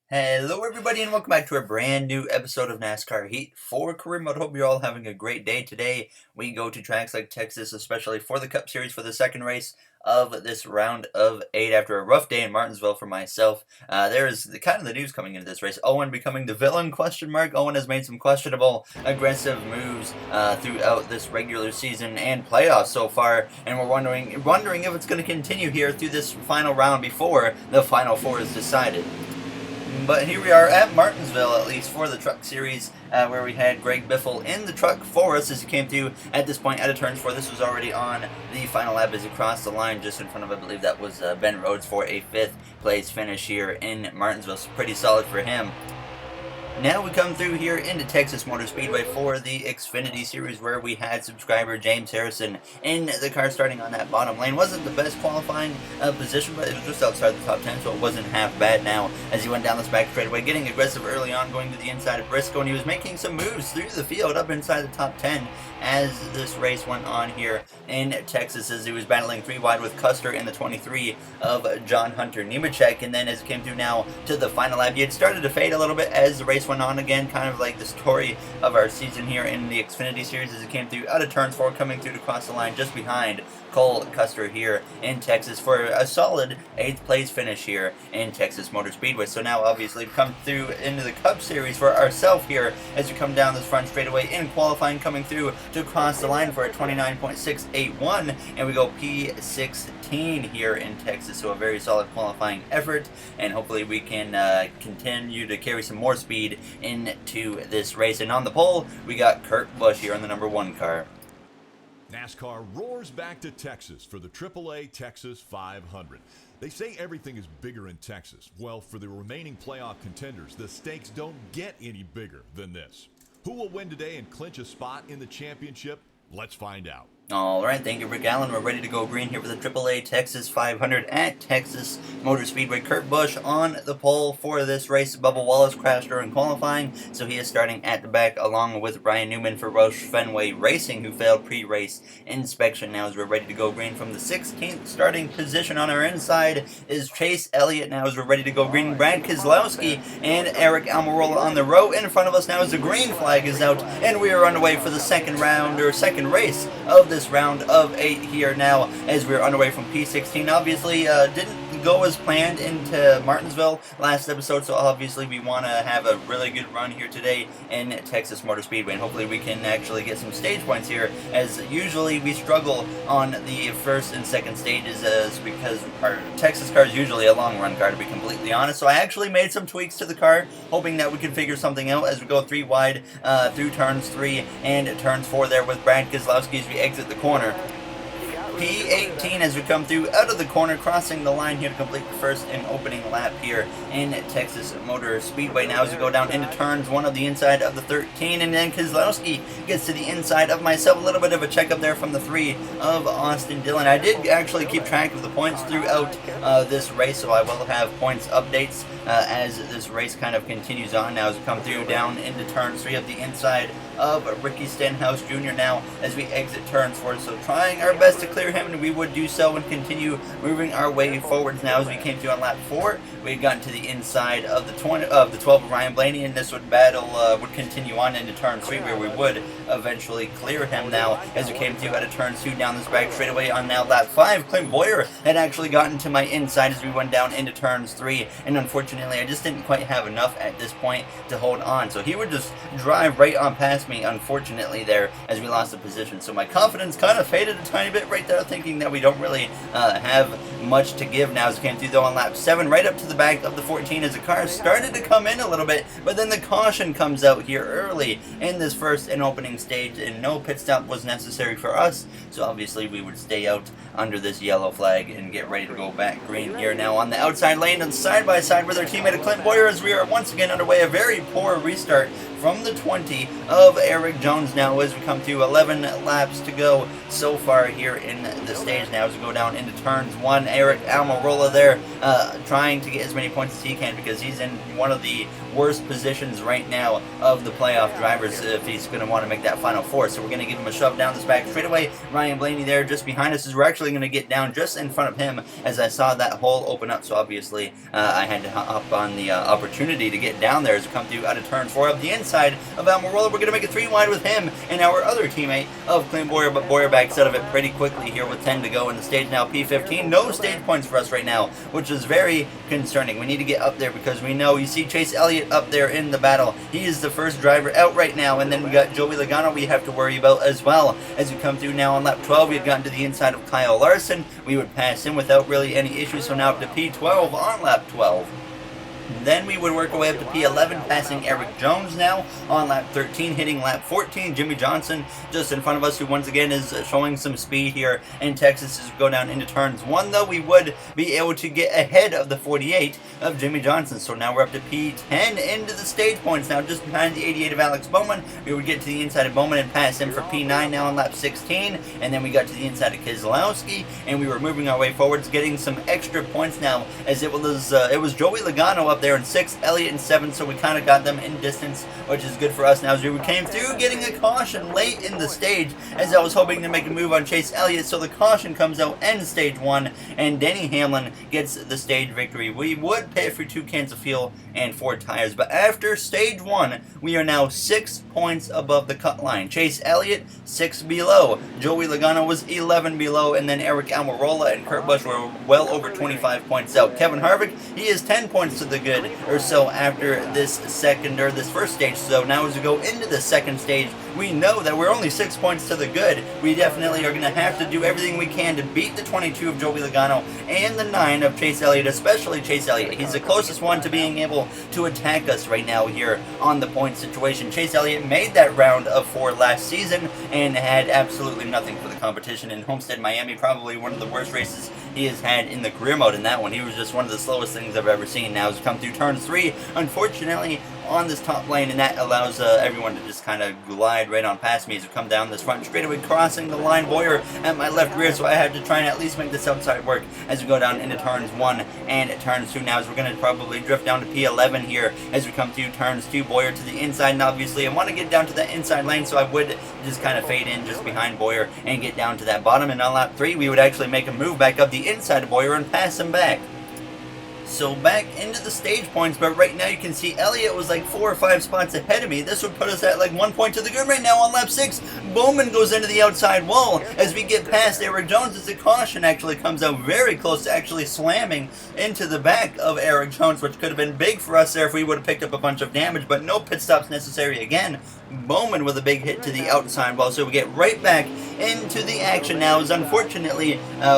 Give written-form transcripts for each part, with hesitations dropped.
Hello, everybody, and welcome back to a brand new episode of NASCAR Heat for Career Mode. Hope you're all having a great day. Today, we go to tracks like Texas, especially for the Cup Series for the second race of this round of 8 after a rough day in Martinsville for myself. There is kind of the news coming into this race. Owen becoming the villain, question mark. Owen has made some questionable aggressive moves throughout this regular season and playoffs so far, and we're wondering if it's going to continue here through this final round before the Final Four is decided. But here we are at Martinsville, at least for the Truck Series, where we had Greg Biffle in the truck for us as he came through at this point at a turns 4. This was already on the final lap as he crossed the line just in front of, I believe that was Ben Rhodes for a 5th place finish here in Martinsville. So pretty solid for him. Now we come through here into Texas Motor Speedway for the Xfinity Series, where we had subscriber James Harrison in the car starting on that bottom lane. Wasn't the best qualifying position, but it was just outside the top 10, so it wasn't half bad now as he went down this back straightaway, getting aggressive early on, going to the inside of Briscoe, and he was making some moves through the field up inside the top 10 as this race went on here in Texas, as he was battling 3 wide with Custer in the 23 of John Hunter Nemechek. And then as it came through now to the final lap, he had started to fade a little bit as the race went on again, kind of like the story of our season here in the Xfinity Series as it came through out of turns 4, coming through to cross the line just behind Cole Custer here in Texas for a solid 8th place finish here in Texas Motor Speedway. So now obviously we've come through into the Cup Series for ourselves here as we come down this front straightaway in qualifying, coming through to cross the line for a 29.681, and we go P16 here in Texas. So a very solid qualifying effort, and hopefully we can continue to carry some more speed into this race. And on the pole, we got Kurt Busch here in the number 1 car. NASCAR roars back to Texas for the AAA Texas 500. They say everything is bigger in Texas. Well, for the remaining playoff contenders, the stakes don't get any bigger than this. Who will win today and clinch a spot in the championship? Let's find out. Alright, thank you, Rick Allen. We're ready to go green here for the AAA Texas 500 at Texas Motor Speedway. Kurt Busch on the pole for this race. Bubba Wallace crashed during qualifying, so he is starting at the back along with Ryan Newman for Roush Fenway Racing, who failed pre-race inspection. Now as we're ready to go green from the 16th starting position on our inside is Chase Elliott. Now as we're ready to go green, Brad Keselowski and Eric Almirola on the row in front of us now as the green flag is out, and we are underway for the second race of this round of 8 here now as we're underway from P16. Obviously didn't go as planned into Martinsville last episode, so obviously we want to have a really good run here today in Texas Motor Speedway, and hopefully we can actually get some stage points here, as usually we struggle on the first and second stages because our Texas car is usually a long run car, to be completely honest. So I actually made some tweaks to the car, hoping that we can figure something out as we go 3 wide through turns 3 and turns 4 there with Brad Keselowski as we exit the corner. P18 as we come through out of the corner, crossing the line here to complete the first and opening lap here in Texas Motor Speedway. Now as we go down into turns 1 of the inside of the 13, and then Keselowski gets to the inside of myself. A little bit of a checkup there from the 3 of Austin Dillon. I did actually keep track of the points throughout this race, so I will have points updates as this race kind of continues on. Now as we come through down into turn 3 of the inside of Ricky Stenhouse Jr. now as we exit turns 4, so trying our best to clear him, and we would do so and continue moving our way forwards. Now as we came to on lap 4, we had gotten to the inside of the 12 of Ryan Blaney, and this would continue on into turn 3 where we would eventually clear him. Now as we came to out of turn 2 down this back straightaway on now lap 5, Clint Boyer had actually gotten to my inside as we went down into turns 3, and unfortunately I just didn't quite have enough at this point to hold on, so he would just drive right on past me, unfortunately, there as we lost the position. So my confidence kind of faded a tiny bit right there, thinking that we don't really have much to give. Now as it came through though on lap 7, right up to the back of the 14 as the car started to come in a little bit, but then the caution comes out here early in this first and opening stage, and no pit stop was necessary for us, so obviously we would stay out under this yellow flag and get ready to go back green here now on the outside lane and side by side with our teammate Clint Boyer as we are once again underway. A very poor restart from the 20 of Eric Jones now as we come through 11 laps to go so far here in the stage now as we go down into turns 1. Eric Almirola there trying to get as many points as he can because he's in one of the worst positions right now of the playoff drivers if he's going to want to make that final 4. So we're going to give him a shove down this back straightaway. Ryan Blaney there just behind us as we're actually going to get down just in front of him as I saw that hole open up. So obviously I had to hop on the opportunity to get down there as we come through out of turn 4 up the inside of Almirola. We're going to make it 3 wide with him and our other teammate of Clint Boyer, but Boyer backs out of it pretty quickly here with 10 to go in the stage now. P15, no stage points for us right now, which is very concerning. We need to get up there because we know you see Chase Elliott up there in the battle. He is the first driver out right now, and then we got Joey Logano we have to worry about as well. As we come through now on lap 12, we had gotten to the inside of Kyle Larson. We would pass him without really any issues, so now up to P12 on lap 12. Then we would work our way up to P11, passing Eric Jones now on lap 13, hitting lap 14. Jimmy Johnson just in front of us, who once again is showing some speed here in Texas as we go down into turns 1, though we would be able to get ahead of the 48 of Jimmy Johnson. So now we're up to P10 into the stage points now, just behind the 88 of Alex Bowman. We would get to the inside of Bowman and pass him for P9 now on lap 16, and then we got to the inside of Keselowski, and we were moving our way forwards, getting some extra points now as it was Joey Logano up there in 6, Elliott in 7, so we kind of got them in distance, which is good for us now as we came through, getting a caution late in the stage as I was hoping to make a move on Chase Elliott, so the caution comes out in stage 1, and Denny Hamlin gets the stage victory. We would pay for 2 cans of fuel and 4 tires, but after stage 1, we are now 6 points above the cut line. Chase Elliott, 6 below. Joey Logano was 11 below, and then Eric Almirola and Kurt Busch were well over 25 points out. Kevin Harvick, he is 10 points to the good or so after this first stage. So now as we go into the second stage, we know that we're only 6 points to the good. We definitely are going to have to do everything we can to beat the 22 of Joey Logano and the 9 of Chase Elliott, especially Chase Elliott. He's the closest one to being able to attack us right now here on the point situation. Chase Elliott made that round of 4 last season and had absolutely nothing for the competition in Homestead, Miami. Probably one of the worst races he has had in the career mode in that one. He was just one of the slowest things I've ever seen. Now as we come through turn 3, unfortunately on this top lane, and that allows everyone to just kind of glide right on past me as we come down this front straightaway, crossing the line. Boyer at my left rear, so I had to try and at least make this outside work as we go down into turns 1 and turns 2 now, as we're going to probably drift down to P11 here as we come through turns 2. Boyer to the inside, and obviously I want to get down to that inside lane, so I would just kind of fade in just behind Boyer and get down to that bottom, and on lap 3 we would actually make a move back up the inside of Boyer and pass him back. So back into the stage points, but right now you can see Elliott was like 4 or 5 spots ahead of me. This would put us at like 1 point to the good right now on lap 6. Bowman goes into the outside wall as we get past Eric Jones as the caution actually comes out very close to actually slamming into the back of Eric Jones, which could have been big for us there if we would have picked up a bunch of damage, but no pit stops necessary again. Bowman with a big hit to the outside wall, so we get right back into the action now. As unfortunately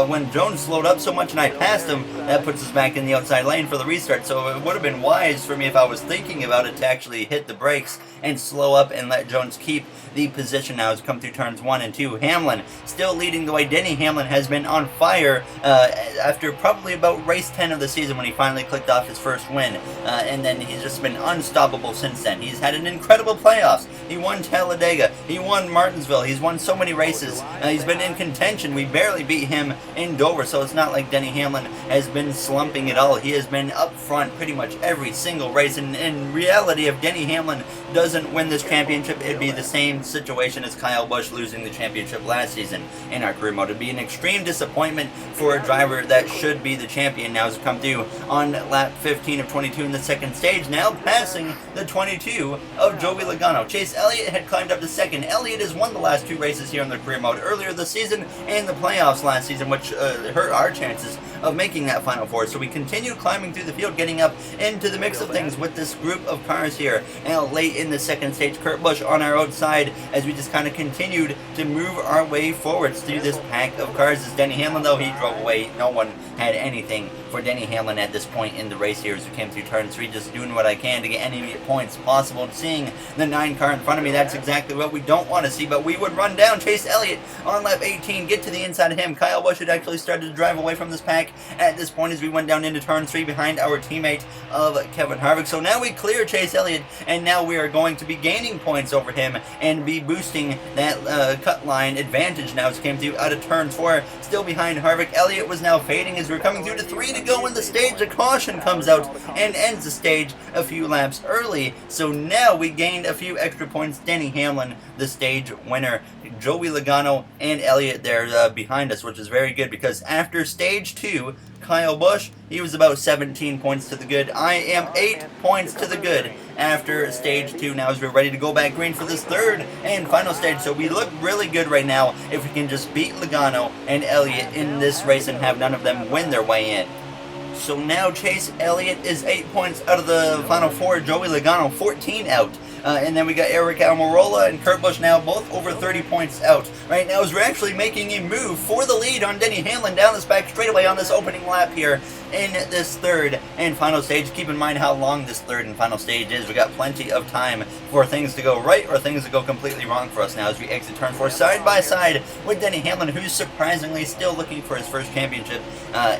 when Jones slowed up so much and I passed him, that puts us back in the outside lane for the restart. So it would have been wise for me, if I was thinking about it, to actually hit the brakes and slow up and let Jones keep the position now as we come through turns 1 and 2. Hamlin still leading the way. Denny Hamlin has been on fire after probably about race 10 of the season when he finally clicked off his first win, and then he's just been unstoppable since then. He's had an incredible playoffs. He won Talladega, he won Martinsville, he's won so many races. He's been in contention. We barely beat him in Dover, so it's not like Denny Hamlin has been slumping at all. He has been up front pretty much every single race, and in reality, if Denny Hamlin doesn't win this championship, it'd be the same situation as Kyle Busch losing the championship last season in our career mode. It'd be an extreme disappointment for a driver that should be the champion now as we come through on lap 15 of 22 in the second stage, now passing the 22 of Joey Logano. Chase Elliott had climbed up to second. Elliott has won the last 2 races here in the career mode earlier this season and the playoffs last season, which hurt our chances of making that Final Four. So we continued climbing through the field, getting up into the mix of things with this group of cars here. Now late in the second stage, Kurt Busch on our outside as we just kind of continued to move our way forwards through this pack of cars. As Denny Hamlin, though, he drove away. No one had anything for Denny Hamlin at this point in the race here as we came through turn 3, just doing what I can to get any points possible. And seeing the 9 car in front of me, that's exactly what we don't want to see, but we would run down Chase Elliott on lap 18, get to the inside of him. Kyle Busch had actually started to drive away from this pack at this point as we went down into turn turn 3 behind our teammate of Kevin Harvick. So now we clear Chase Elliott, and now we are going to be gaining points over him and be boosting that cut line advantage now as it came through out of turn 4, still behind Harvick. Elliott was now fading as we're coming through to 3 to go in the stage. The caution comes out and ends the stage a few laps early. So now we gained a few extra points. Denny Hamlin, the stage winner. Joey Logano and Elliott there behind us, which is very good because after stage 2, Kyle Busch, he was about 17 points to the good. I am 8 points to the good after stage 2 now as we're ready to go back green for this third and final stage. So we look really good right now if we can just beat Logano and Elliott in this race and have none of them win their way in. So now Chase Elliott is 8 points out of the final 4. Joey Logano 14 out. And then we got Eric Almirola and Kurt Busch now both over 30 points out. Right now as we're actually making a move for the lead on Denny Hamlin down this back straightaway on this opening lap here in this third and final stage. Keep in mind how long this third and final stage is. We got plenty of time for things to go right or things to go completely wrong for us now as we exit turn 4 side by side with Denny Hamlin, who's surprisingly still looking for his first championship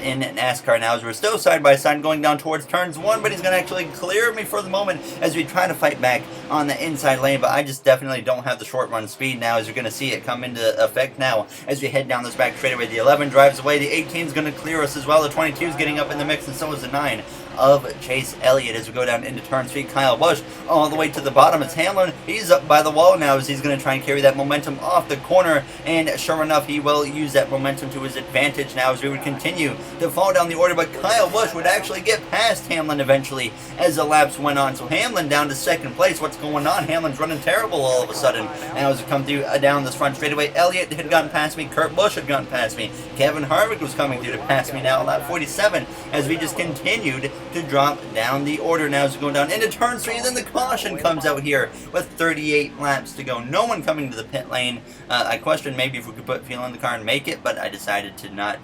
in NASCAR now as we're still side by side going down towards turns 1, but he's going to actually clear me for the moment as we try to fight back on the inside lane. But I just definitely don't have the short run speed now as you're going to see it come into effect now as we head down this back straightaway. The 11 drives away, the 18 is going to clear us as well, the 22 is getting up in the mix, and so is the 9 of Chase Elliott as we go down into turn 3. Kyle Busch all the way to the bottom. It's Hamlin. He's up by the wall now as he's going to try and carry that momentum off the corner, and sure enough, he will use that momentum to his advantage now as we would continue to fall down the order, but Kyle Busch would actually get past Hamlin eventually as the laps went on. So Hamlin down to second place. What's going on? Hamlin's running terrible all of a sudden. Now as we come through down this front straightaway, Elliott had gotten past me. Kurt Busch had gotten past me. Kevin Harvick was coming through to pass me now on lap 47 as we just continued to drop down the order now as we go down into turn 3, and then the caution comes out here with 38 laps to go. No one coming to the pit lane. I questioned maybe if we could put fuel in the car and make it, but I decided to not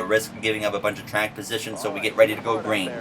risk giving up a bunch of track position, so we get ready to go green.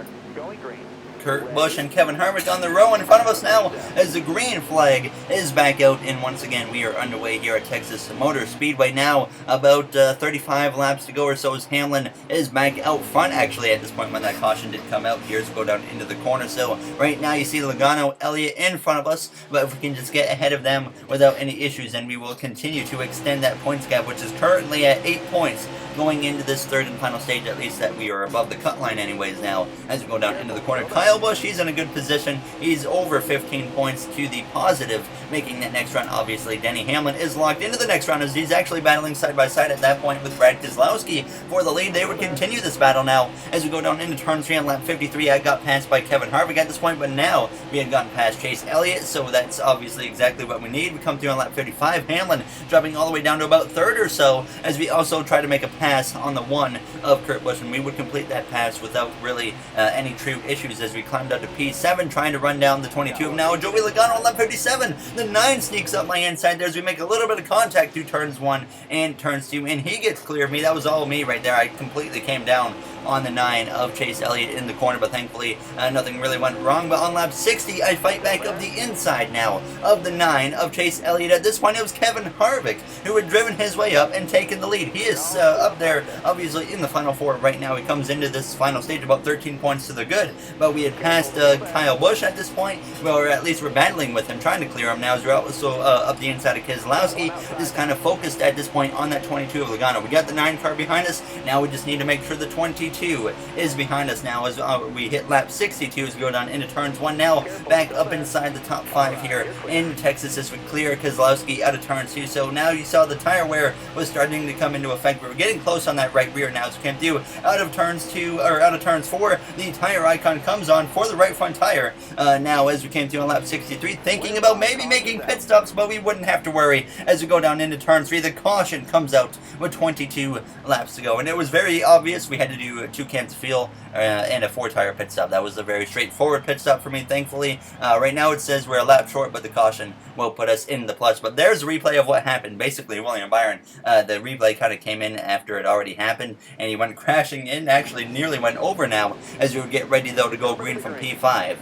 Kurt Busch and Kevin Harvick on the row in front of us now as the green flag is back out, and once again we are underway here at Texas Motor Speedway now. About 35 laps to go or so as Hamlin is back out front actually at this point when that caution did come out here as we go down into the corner. So right now you see Logano, Elliott in front of us, but if we can just get ahead of them without any issues, then we will continue to extend that points gap, which is currently at 8 points going into this third and final stage, at least that we are above the cut line anyways now as we go down into the corner. Kyle Busch, he's in a good position. He's over 15 points to the positive, making that next round. Obviously, Denny Hamlin is locked into the next round as he's actually battling side by side at that point with Brad Keselowski for the lead. They would continue this battle now as we go down into turn 3 on lap 53. I got passed by Kevin Harvick at this point, but now we had gotten past Chase Elliott, so that's obviously exactly what we need. We come through on lap 55. Hamlin dropping all the way down to about third or so as we also try to make a pass on the 1 of Kurt Busch, and we would complete that pass without really any true issues as we climbed up to P7 trying to run down the 22 of now Joey Logano on lap 57. The 9 sneaks up my inside there as we make a little bit of contact through turns 1 and turns 2, and he gets clear of me. That was all me right there. I completely came down on the 9 of Chase Elliott in the corner, but thankfully nothing really went wrong. But on lap 60, I fight back up the inside now of the 9 of Chase Elliott. At this point, it was Kevin Harvick who had driven his way up and taken the lead. He is up there, obviously, in the final 4 right now. He comes into this final stage about 13 points to the good, but we had passed Kyle Busch at this point, or at least we're battling with him, trying to clear him now as we're also up the inside of Keselowski, just kind of focused at this point on that 22 of Logano. We got the 9 car behind us. Now we just need to make sure the 22 is behind us now as we hit lap 62 as we go down into turns 1 now, back up inside the top 5 here in Texas as we clear Keselowski out of turn 2. So now you saw the tire wear was starting to come into effect. We were getting close on that right rear now as we came through out of turns 4. The tire icon comes on for the right front tire now as we came through on lap 63, thinking about maybe making pit stops, but we wouldn't have to worry as we go down into turn 3. The caution comes out with 22 laps to go, and it was very obvious we had to do 2 cans of fuel and a 4-tire pit stop. That was a very straightforward pit stop for me, thankfully. Right now it says we're a lap short, but the caution will put us in the plus. But there's a replay of what happened. Basically, William Byron, the replay kind of came in after it already happened, and he went crashing in, actually nearly went over now, as we would get ready, though, to go green from P5.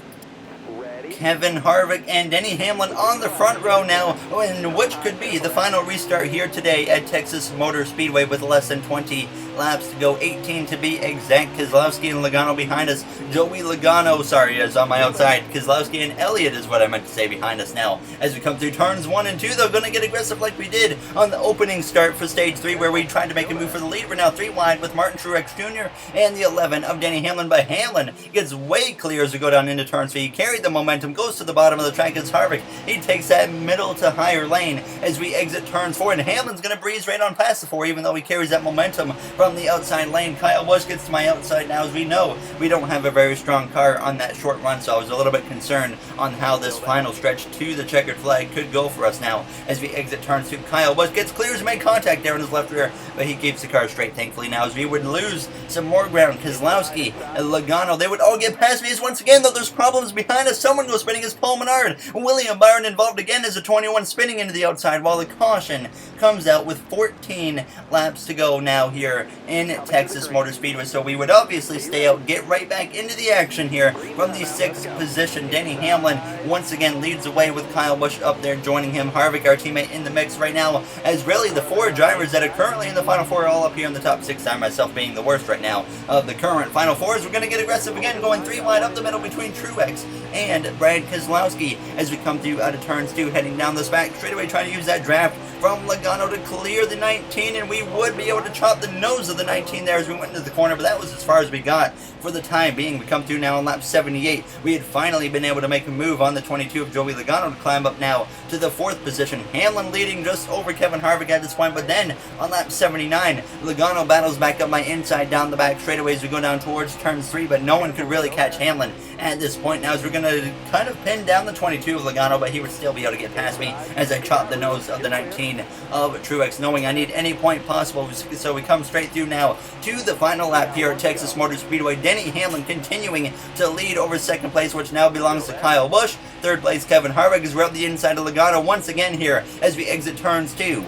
Kevin Harvick and Denny Hamlin on the front row now, in which could be the final restart here today at Texas Motor Speedway with less than 20 laps to go, 18 to be exact. Keselowski and Logano behind us. Joey Logano, sorry, is on my outside. Keselowski and Elliott is what I meant to say behind us now. As we come through turns 1 and 2, they're going to get aggressive like we did on the opening start for stage 3, where we tried to make a move for the lead. We're now 3 wide with Martin Truex Jr. and the 11 of Denny Hamlin, but Hamlin gets way clear as we go down into turn 3. He carried the momentum, goes to the bottom of the track as Harvick. He takes that middle to higher lane as we exit turns 4, and Hamlin's going to breeze right on past the 4, even though he carries that momentum from the outside lane. Kyle Busch gets to my outside now. As we know, we don't have a very strong car on that short run, so I was a little bit concerned on how this final stretch to the checkered flag could go for us now. As we exit turns 2, Kyle Busch gets clear to make contact there in his left rear, but he keeps the car straight, thankfully. Now, as we would lose some more ground, Keselowski and Logano, they would all get past me. As once again, though, there's problems behind us. Someone goes spinning as Paul Menard. William Byron involved again as a 21 spinning into the outside, while the caution comes out with 14 laps to go now here in Texas Motor Speedway. So we would obviously stay out, get right back into the action here from the 6th position. Denny Hamlin once again leads the way with Kyle Busch up there joining him. Harvick, our teammate, in the mix right now, as really the 4 drivers that are currently in the Final 4 are all up here in the top 6, I myself being the worst right now of the current Final 4s. We're going to get aggressive again, going 3 wide up the middle between Truex and Brad Keselowski as we come through out of turns 2, heading down this back straightaway, trying to use that draft from Logano to clear the 19, and we would be able to chop the nose of the 19 there as we went into the corner, but that was as far as we got for the time being. We come through now on lap 78. We had finally been able to make a move on the 22 of Joey Logano to climb up now to the 4th position. Hamlin leading just over Kevin Harvick at this point, but then on lap 79, Logano battles back up my inside down the back straightaway as we go down towards turns 3, but no one could really catch Hamlin at this point. Now as we're going to kind of pin down the 22 of Logano, but he would still be able to get past me as I chop the nose of the 19 of Truex, knowing I need any point possible. So we come straight through now to the final lap here at Texas Motor Speedway. Denny Hamlin continuing to lead over 2nd place, which now belongs to Kyle Busch. 3rd place, Kevin Harvick, as we're up the inside of Logano once again here as we exit turns 2.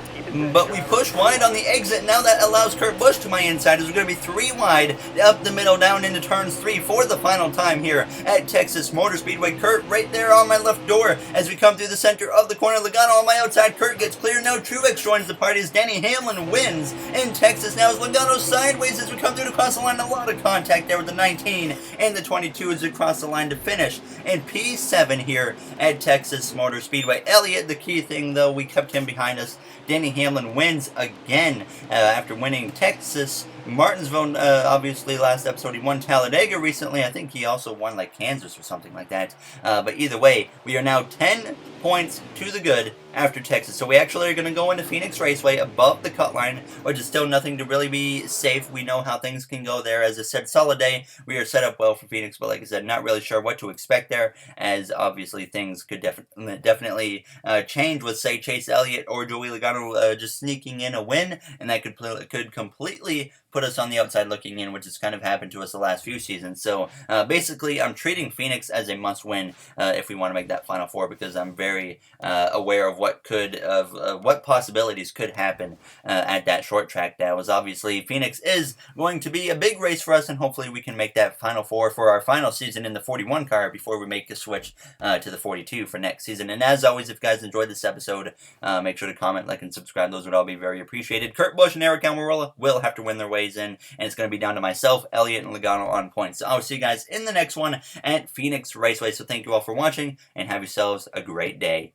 But we push wide on the exit. Now that allows Kurt Busch to my inside, as we're going to be 3 wide up the middle down into turns 3 for the final time here at Texas Motor Speedway. Kurt right there on my left door as we come through the center of the corner. Logano on my outside. Kurt gets clear. Now Truex joins the party as Denny Hamlin wins in Texas. Now as Logano sideways as we come through to cross the line. A lot of contact there with the 19 and the 22 as we cross the line to finish in P7 here at Texas Motor Speedway. Elliott, the key thing though, we kept him behind us. Denny Hamlin wins again after winning Texas, Martinsville, obviously last episode he won Talladega recently. I think he also won like Kansas or something like that. But either way, we are now 10 points to the good after Texas. So we actually are going to go into Phoenix Raceway above the cut line, which is still nothing to really be safe. We know how things can go there. As I said, solid day. We are set up well for Phoenix, but like I said, not really sure what to expect there, as obviously things could definitely change with, say, Chase Elliott or Joey Logano just sneaking in a win, and that could completely put us on the outside looking in, which has kind of happened to us the last few seasons. So basically, I'm treating Phoenix as a must-win if we want to make that Final Four, because I'm very aware of what possibilities could happen at that short track. That was obviously Phoenix is going to be a big race for us, and hopefully we can make that Final Four for our final season in the 41 car before we make a switch to the 42 for next season. And as always, if you guys enjoyed this episode, make sure to comment, like, and subscribe. Those would all be very appreciated. Kurt Busch and Eric Almirola will have to win their ways in, and it's going to be down to myself, Elliott, and Logano on points. So I'll see you guys in the next one at Phoenix Raceway. So thank you all for watching, and have yourselves a great day.